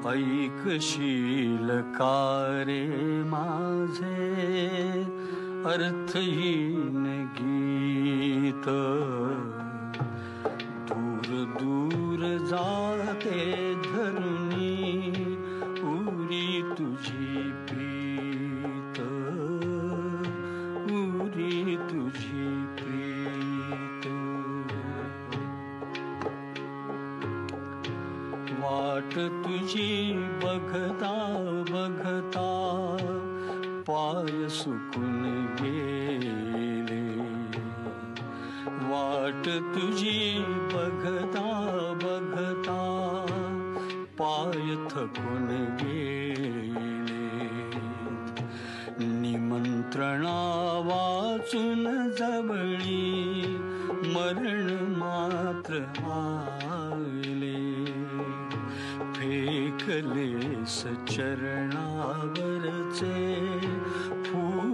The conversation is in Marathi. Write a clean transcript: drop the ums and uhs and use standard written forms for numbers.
ऐकशील का रे माझे अर्थहीन गीत, दूर दूर जाते धरुणी उरी तुझी प्रीत, उरी तुझी प्रीत. वाट तुझी बघता बघता पाय सुकून गेले, वाट तुझी बघता बघता पाय थकून गेले. निमंत्रणा वाचून जवळी मरण मात्र आले, फेकलेस चरणावरचे फूल